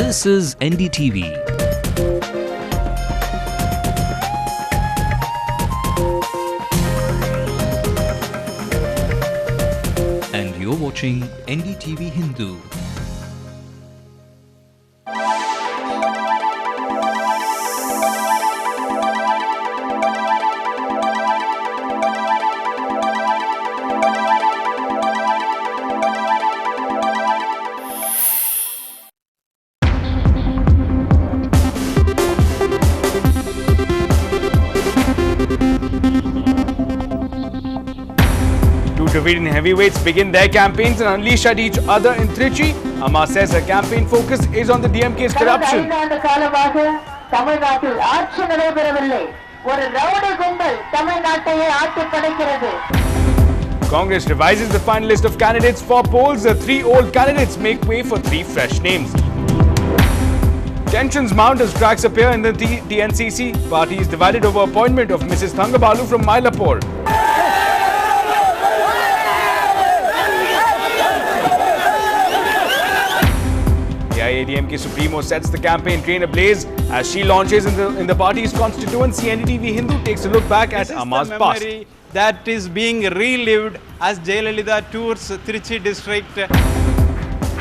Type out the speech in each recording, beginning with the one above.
This is NDTV. And you're watching NDTV Hindu. Dravidian heavyweights begin their campaigns and unleash at each other in Trichy. Amma says her campaign focus is on the DMK's corruption. Congress revises the final list of candidates for polls. The 3 old candidates make way for 3 fresh names. Tensions mount as cracks appear in the TNCC. Party is divided over appointment of Mrs. Thangabalu from Mylapore. AIADMK Supremo sets the campaign train ablaze as she launches in the party's constituency. NDTV Hindu takes a look back at Amma's past. That is being relived as Jayalalitha tours Trichy district.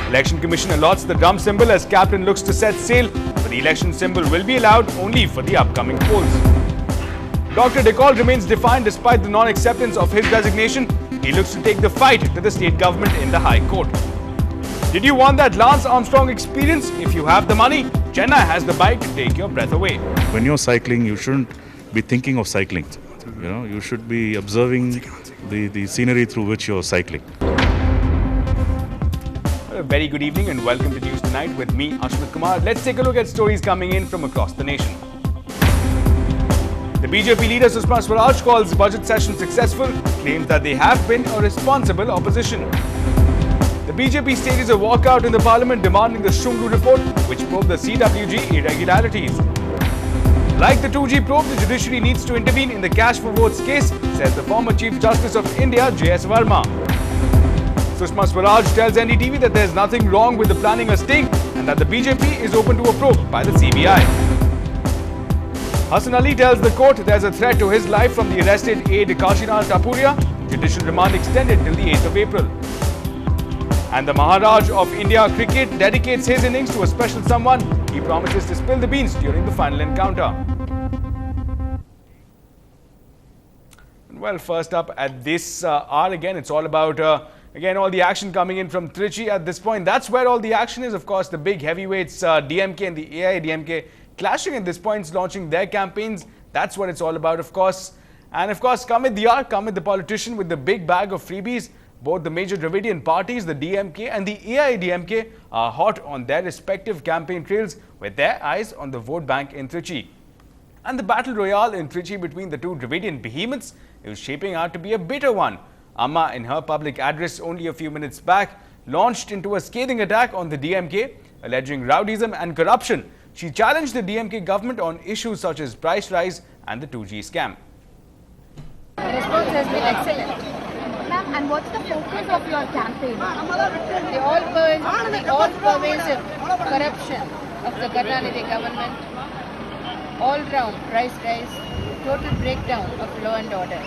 Election Commission allots the drum symbol as captain looks to set sail, but the election symbol will be allowed only for the upcoming polls. Dr. Decol remains defiant despite the non-acceptance of his resignation. He looks to take the fight to the state government in the High Court. Did you want that Lance Armstrong experience? If you have the money, Chennai has the bike to take your breath away. When you're cycling, you shouldn't be thinking of cycling. You should be observing the scenery through which you're cycling. A very good evening and welcome to News Tonight with me, Ashwin Kumar. Let's take a look at stories coming in from across the nation. The BJP leader Sushma Swaraj calls budget session successful, claims that they have been a responsible opposition. The BJP stages a walkout in the parliament demanding the Shungu report, which probed the CWG irregularities. Like the 2G probe, the judiciary needs to intervene in the cash for votes case, says the former Chief Justice of India, J.S. Verma. Sushma Swaraj tells NDTV that there is nothing wrong with the planning a sting and that the BJP is open to a probe by the CBI. Hassan Ali tells the court there is a threat to his life from the arrested aide Kashinath Tapuria. Judicial remand extended till the 8th of April. And the Maharaj of India cricket dedicates his innings to a special someone. He promises to spill the beans during the final encounter. Well, first up at this hour again, it's all about all the action coming in from Trichy at this point. That's where all the action is. Of course, the big heavyweights DMK and the AIADMK clashing at this point, launching their campaigns. That's what it's all about, of course. And of course, come with the politician with the big bag of freebies. Both the major Dravidian parties, the DMK and the AIADMK, are hot on their respective campaign trails with their eyes on the vote bank in Trichy. And the battle royale in Trichy between the two Dravidian behemoths is shaping out to be a bitter one. Amma, in her public address only a few minutes back, launched into a scathing attack on the DMK, alleging rowdyism and corruption. She challenged the DMK government on issues such as price rise and the 2G scam. The response has been excellent. Ma'am, and what's the focus of your campaign? The all-pervasive corruption of the Karnataka government, all-round price rise, total breakdown of law and order.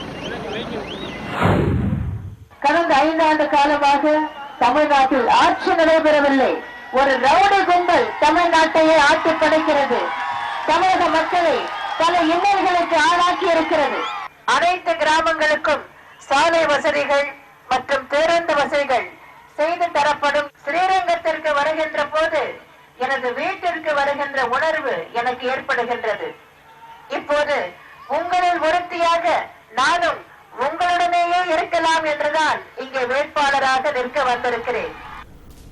கடந்த 5 ஆண்டு காலமாக தமிழ்நாட்டில் ஆட்சி நடைபெறவில்லை. ஒரு rowdy கும்பல் தமிழ்நாட்டையே ஆட்டி படைக்கிறது. தமிழக மக்களை பல இன்னல்களுக்கு ஆளாக்கி இருக்கிறது. அனைத்து கிராமங்களுக்கும் சாலை வசதிகள் மற்றும் பேருந்து வசதிகள் செய்து தரப்படும். ஸ்ரீரங்கத்திற்கு வருகின்ற போது எனது வீட்டிற்கு வருகின்ற உணர்வு எனக்கு ஏற்படுகின்றது. இப்போது உங்களில் ஒருத்தியாக நானும் உங்களுடனேயே இருக்கலாம் என்றுதான் இங்கே வேட்பாளராக நிற்க வந்திருக்கிறேன்.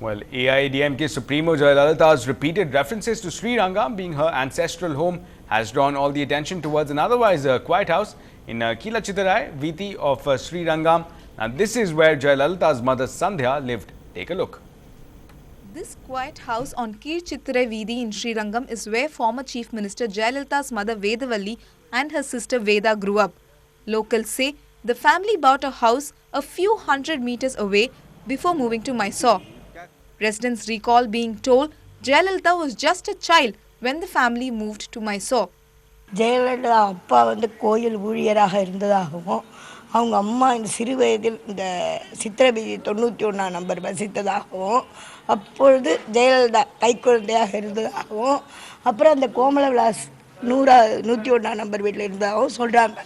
Well, AIADMK Supremo Jayalalitha's repeated references to Srirangam being her ancestral home has drawn all the attention towards an otherwise quiet house in Kilachitarai, Viti of Srirangam. And this is where Jayalalitha's mother Sandhya lived. Take a look. This quiet house on Kilachitarai Vidi in Srirangam is where former Chief Minister Jayalalitha's mother Vedavalli and her sister Veda grew up. Locals say the family bought a house a few hundred meters away before moving to Mysore. Residents recall being told Jayalalitha was just a child when the family moved to Mysore. Jayalalithaa அப்பா கோயில் ஊழியராக இருந்ததாகவும் அவங்க அம்மா இந்த சிறு வயதில் இந்த சித்திரவீதி 91 நம்பர் வசித்ததாகவும் அப்பொழுது ஜெயலலிதா கைக்குழந்தையாக இருந்ததாகவும் அப்புறம் அந்த கோமல விலாஸ் 101 நம்பர் வீட்டில் இருந்ததாகவும் சொல்கிறாங்க.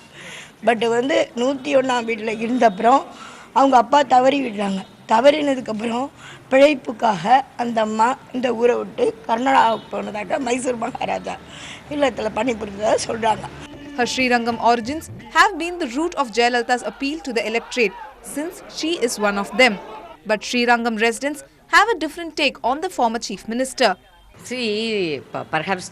பட் 101 வீட்டில் இருந்தப்புறம் அவங்க அப்பா தவறி விடுறாங்க. தவறினதுக்கப்புறம் பிழைப்புக்காக அந்த அம்மா இந்த ஊரை விட்டு கர்நாடகாவுக்கு போனதாக மைசூர் மகாராஜா இல்லத்தில் பணிபுரிந்ததாக சொல்கிறாங்க. Her Srirangam origins have been the root of Jayalalitha's appeal to the electorate since she is one of them. But Srirangam residents have a different take on the former chief minister. See, perhaps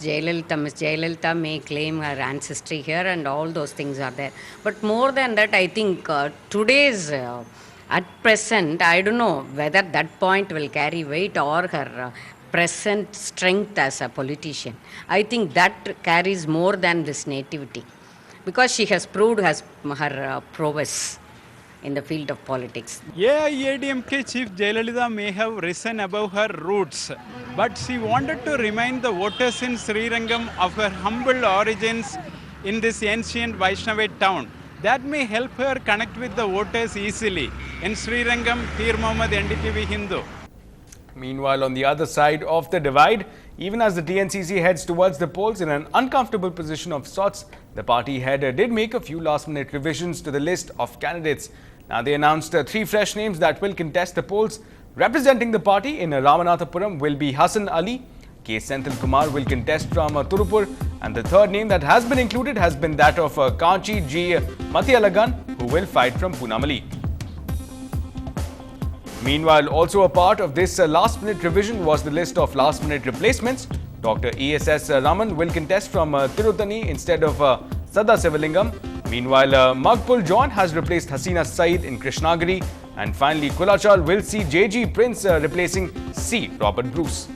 Miss Jayalalitha may claim her ancestry here and all those things are there. But more than that, I think today's, at present, I don't know whether that point will carry weight or her present strength as a politician. I think that carries more than this nativity because she has proved her prowess in the field of politics. AIADMK Chief Jayalalitha may have risen above her roots, but she wanted to remind the voters in Srirangam of her humble origins in this ancient Vaishnavite town. That may help her connect with the voters easily. In Srirangam, Heer Mohammed, NDTV Hindu. Meanwhile, on the other side of the divide, even as the TNCC heads towards the polls in an uncomfortable position of sorts, the party head did make a few last-minute revisions to the list of candidates. Now, they announced 3 fresh names that will contest the polls. Representing the party in Ramanathapuram will be Hassan Ali. K. Senthil Kumar will contest from Turupur. And the third name that has been included has been that of Kanchi G. Mathialagan, who will fight from Punamali. Meanwhile, also a part of this last-minute revision was the list of last-minute replacements. Dr. E.S.S. Raman will contest from Tirutani instead of Sada Sivalingam. Meanwhile, Magpul John has replaced Hasina Saeed in Krishnagiri. And finally, Kulachal will see J.G. Prince replacing C. Robert Bruce.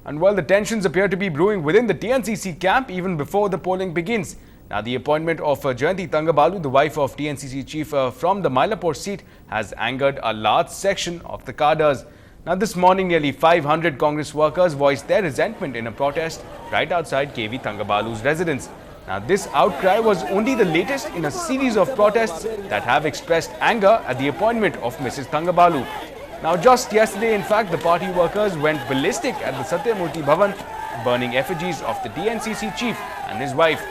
And while the tensions appear to be brewing within the TNCC camp even before the polling begins, now the appointment of Jayanti Tangabalu, the wife of TNCC chief from the Mylapore seat, has angered a large section of the cadres. Now this morning, nearly 500 Congress workers voiced their resentment in a protest right outside KV Tangabalu's residence. Now this outcry was only the latest in a series of protests that have expressed anger at the appointment of Mrs. Tangabalu. Now just yesterday, in fact, the party workers went ballistic at the Satyamurthy Bhavan, burning effigies of the TNCC chief and his wife.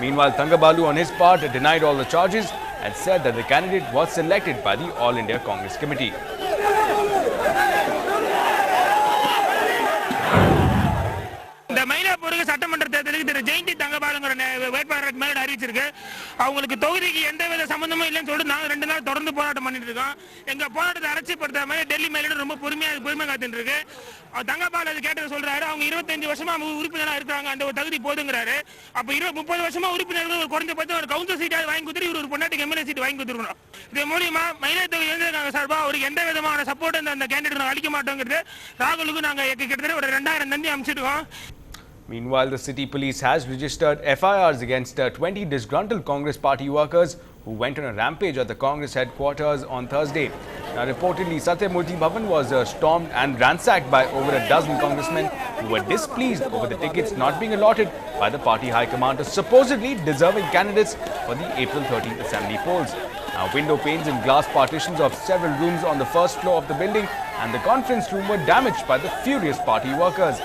Meanwhile, Tangabalu on his part denied all the charges and said that the candidate was selected by the All India Congress Committee. சட்டமன்ற தேர்தலுக்கு திரு ஜெயந்தி தங்கபாலுங்கிற வேட்பாளருக்கு மேல அறிவிச்சிருக்கு. அவங்களுக்கு தொகுதிக்கு எந்தவித சம்பந்தமும் இல்லைன்னு சொல்லிட்டு நாங்க 2 நாள் தொடர்ந்து போராட்டம் பண்ணிட்டு இருக்கோம். எங்க போராட்டத்தை அலட்சியப்படுத்தாம டெல்லி மேலிட ரொம்ப பொறுமையா காத்துட்டு இருக்கு. தங்கபால் அது கேட்டதை சொல்றாரு. அவங்க 25 வருஷமா உறுப்பினரா இருக்காங்க, அந்த ஒரு தகுதி போதுங்கிறாரு. அப்ப 30 வருஷமா உறுப்பினர்கள் ஒரு குறைஞ்சபட்சம் ஒரு கவுன்சில் சீட்டாவது வாங்கி கொடுத்து இவர் ஒரு பொன்னாட்டுக்கு எம்எல்ஏ சீட் வாங்கி கொடுத்துருக்கணும். இது மூலியமா மயிலை தொகுதி எழுந்திருக்காங்க சார்பா அவருக்கு எந்த விதமான சப்போர்ட் அந்த கேண்டிடேட் அளிக்க மாட்டோங்கிறது ராகுலுக்கு நாங்க கிட்டத்தட்ட ஒரு 2000 Nandi அமைச்சிருக்கோம். Meanwhile, the city police has registered FIRs against 20 disgruntled Congress party workers who went on a rampage at the Congress headquarters on Thursday. Now, reportedly, Satyamurthy Bhavan was stormed and ransacked by over a dozen congressmen who were displeased over the tickets not being allotted by the party high command to supposedly deserving candidates for the April 13th assembly polls. Now, window panes and glass partitions of several rooms on the first floor of the building and the conference room were damaged by the furious party workers.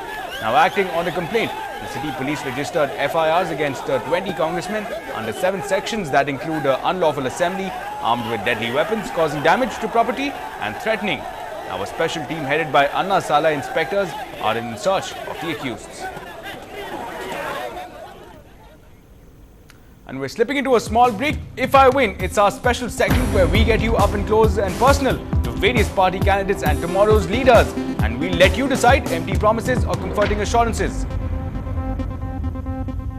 Now, acting on the complaint, the city police registered FIRs against 20 congressmen under 7 sections that include unlawful assembly, armed with deadly weapons, causing damage to property and threatening. Now, a special team headed by Anna Sala inspectors are in search of the accused. And we're slipping into a small break. If I win, it's our special segment where we get you up and close and personal to various party candidates and tomorrow's leaders. And we'll let you decide empty promises or comforting assurances.